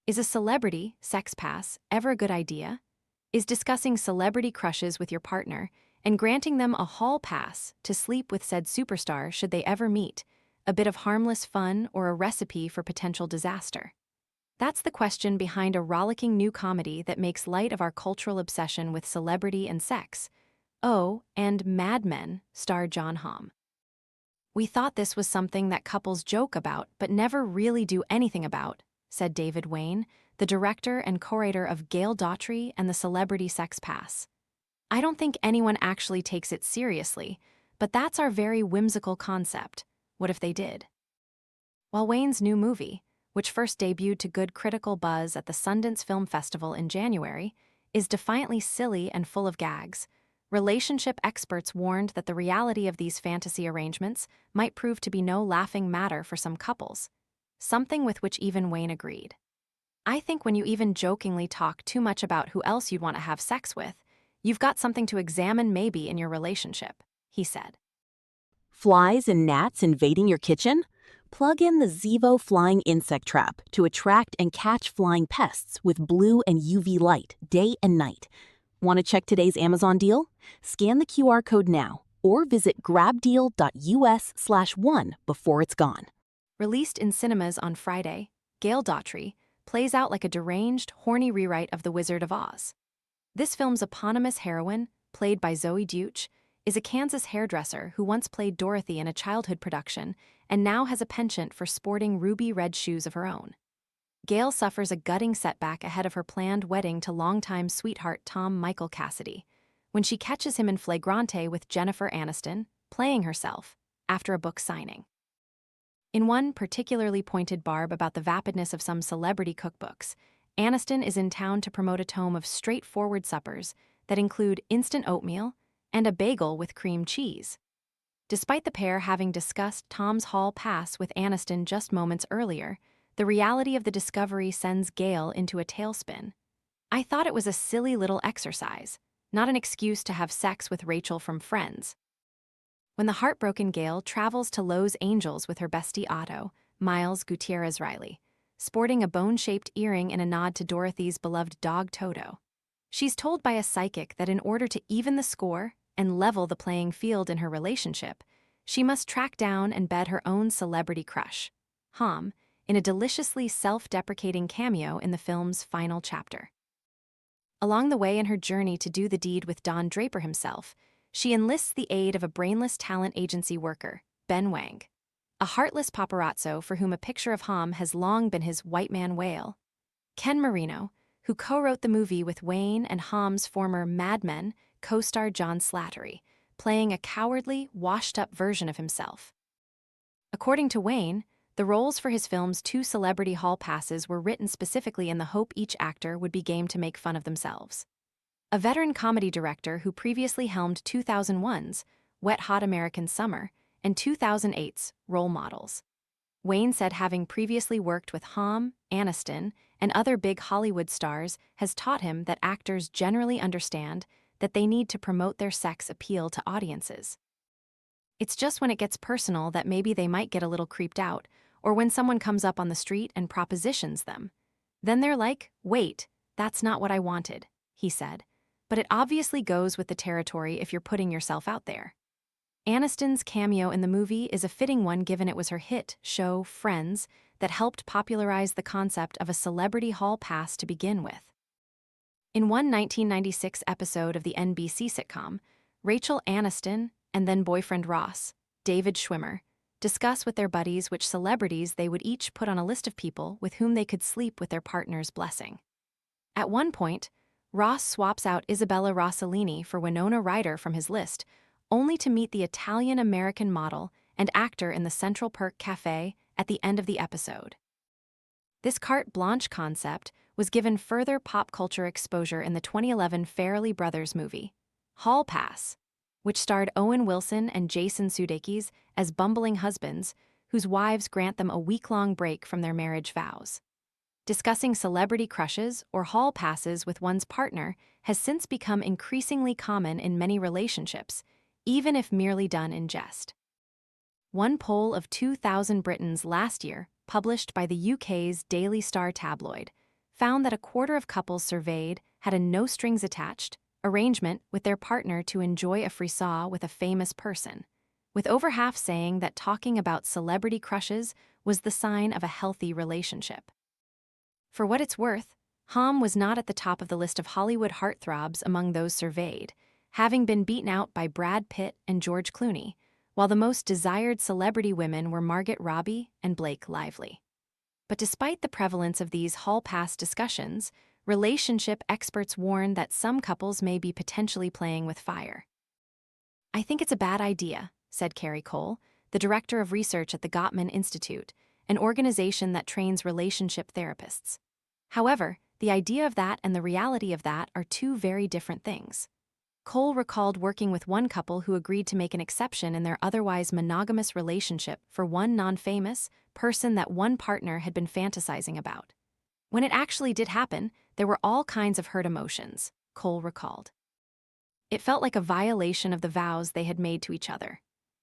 Is a celebrity sex pass ever a good idea? Is discussing celebrity crushes with your partner and granting them a hall pass to sleep with said superstar should they ever meet a bit of harmless fun or a recipe for potential disaster? That's the question behind a rollicking new comedy that makes light of our cultural obsession with celebrity and sex. Oh, and Mad Men star Jon Hamm. We thought this was something that couples joke about but never really do anything about, said David Wain, the director and co-writer of Gail Daughtry and the Celebrity Sex Pass. I don't think anyone actually takes it seriously, but that's our very whimsical concept. What if they did? While Wain's new movie, which first debuted to good critical buzz at the Sundance Film Festival in January, is defiantly silly and full of gags, relationship experts warned that the reality of these fantasy arrangements might prove to be no laughing matter for some couples, something with which even Wain agreed. I think when you even jokingly talk too much about who else you'd want to have sex with, you've got something to examine maybe in your relationship, he said. Flies and gnats invading your kitchen? Plug in the Zevo Flying Insect Trap to attract and catch flying pests with blue and UV light day and night. Want to check today's Amazon deal? Scan the QR code now or visit grabdeal.us/one before it's gone. Released in cinemas on Friday, Gail Daughtry plays out like a deranged, horny rewrite of The Wizard of Oz. This film's eponymous heroine, played by Zoe Deutch, is a Kansas hairdresser who once played Dorothy in a childhood production and now has a penchant for sporting ruby red shoes of her own. Gail suffers a gutting setback ahead of her planned wedding to longtime sweetheart Tom Michael Cassidy, when she catches him in flagrante with Jennifer Aniston, playing herself, after a book signing. In one particularly pointed barb about the vapidness of some celebrity cookbooks, Aniston is in town to promote a tome of straightforward suppers that include instant oatmeal and a bagel with cream cheese. Despite the pair having discussed Tom's hall pass with Aniston just moments earlier, the reality of the discovery sends Gail into a tailspin. I thought it was a silly little exercise, not an excuse to have sex with Rachel from Friends. When the heartbroken Gail travels to Los Angeles with her bestie Otto, Miles Gutierrez Riley, sporting a bone-shaped earring in a nod to Dorothy's beloved dog Toto, she's told by a psychic that in order to even the score and level the playing field in her relationship, she must track down and bed her own celebrity crush, Hamm, in a deliciously self-deprecating cameo in the film's final chapter. Along the way in her journey to do the deed with Don Draper himself, she enlists the aid of a brainless talent agency worker, Ben Wang, a heartless paparazzo for whom a picture of Hamm has long been his white man whale. Ken Marino, who co-wrote the movie with Wain and Hamm's former Mad Men co-star John Slattery, playing a cowardly, washed-up version of himself. According to Wain, the roles for his film's 2 celebrity hall passes were written specifically in the hope each actor would be game to make fun of themselves. A veteran comedy director who previously helmed 2001's Wet Hot American Summer and 2008's Role Models. Wain said having previously worked with Hamm, Aniston, and other big Hollywood stars has taught him that actors generally understand that they need to promote their sex appeal to audiences. It's just when it gets personal that maybe they might get a little creeped out, or when someone comes up on the street and propositions them. Then they're like, wait, that's not what I wanted, he said. But it obviously goes with the territory if you're putting yourself out there. Aniston's cameo in the movie is a fitting one given it was her hit show, Friends, that helped popularize the concept of a celebrity hall pass to begin with. In one 1996 episode of the NBC sitcom, Rachel Aniston and then boyfriend Ross, David Schwimmer, discuss with their buddies which celebrities they would each put on a list of people with whom they could sleep with their partner's blessing. At one point, Ross swaps out Isabella Rossellini for Winona Ryder from his list, only to meet the Italian-American model and actor in the Central Perk Cafe at the end of the episode. This carte blanche concept was given further pop culture exposure in the 2011 Farrelly Brothers movie, Hall Pass, which starred Owen Wilson and Jason Sudeikis as bumbling husbands whose wives grant them a week-long break from their marriage vows. Discussing celebrity crushes or hall passes with one's partner has since become increasingly common in many relationships, even if merely done in jest. One poll of 2,000 Britons last year, published by the UK's Daily Star tabloid, found that a quarter of couples surveyed had a no-strings-attached arrangement with their partner to enjoy a frisson with a famous person, with over half saying that talking about celebrity crushes was the sign of a healthy relationship. For what it's worth, Hamm was not at the top of the list of Hollywood heartthrobs among those surveyed, having been beaten out by Brad Pitt and George Clooney, while the most desired celebrity women were Margot Robbie and Blake Lively. But despite the prevalence of these hall pass discussions, relationship experts warn that some couples may be potentially playing with fire. "I think it's a bad idea," said Carrie Cole, the director of research at the Gottman Institute, an organization that trains relationship therapists. However, the idea of that and the reality of that are two very different things. Cole recalled working with one couple who agreed to make an exception in their otherwise monogamous relationship for one non-famous person that one partner had been fantasizing about. When it actually did happen, there were all kinds of hurt emotions, Cole recalled. It felt like a violation of the vows they had made to each other.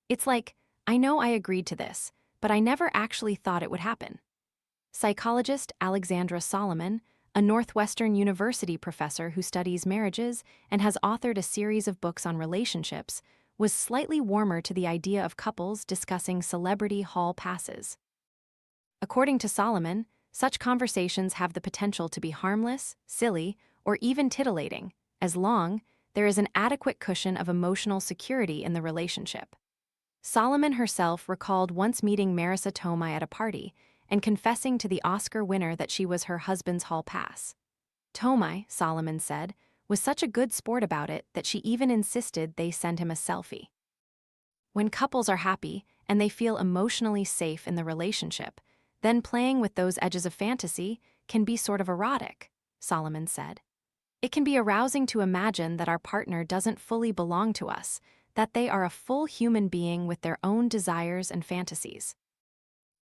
It's like, I know I agreed to this, but I never actually thought it would happen. Psychologist Alexandra Solomon, a Northwestern University professor who studies marriages and has authored a series of books on relationships, was slightly warmer to the idea of couples discussing celebrity hall passes. According to Solomon, such conversations have the potential to be harmless, silly, or even titillating, as long there is an adequate cushion of emotional security in the relationship. Solomon herself recalled once meeting Marissa Tomei at a party and confessing to the Oscar winner that she was her husband's hall pass. Tomei, Solomon said, was such a good sport about it that she even insisted they send him a selfie. When couples are happy and they feel emotionally safe in the relationship, then playing with those edges of fantasy can be sort of erotic, Solomon said. It can be arousing to imagine that our partner doesn't fully belong to us, that they are a full human being with their own desires and fantasies.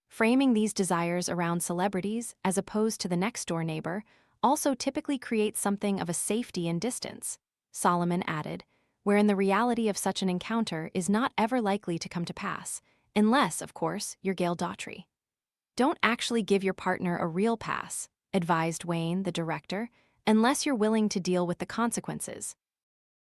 Framing these desires around celebrities, as opposed to the next-door neighbor, also typically creates something of a safety and distance, Solomon added, wherein the reality of such an encounter is not ever likely to come to pass, unless, of course, you're Gail Daughtry. Don't actually give your partner a real pass, advised Wain, the director, unless you're willing to deal with the consequences,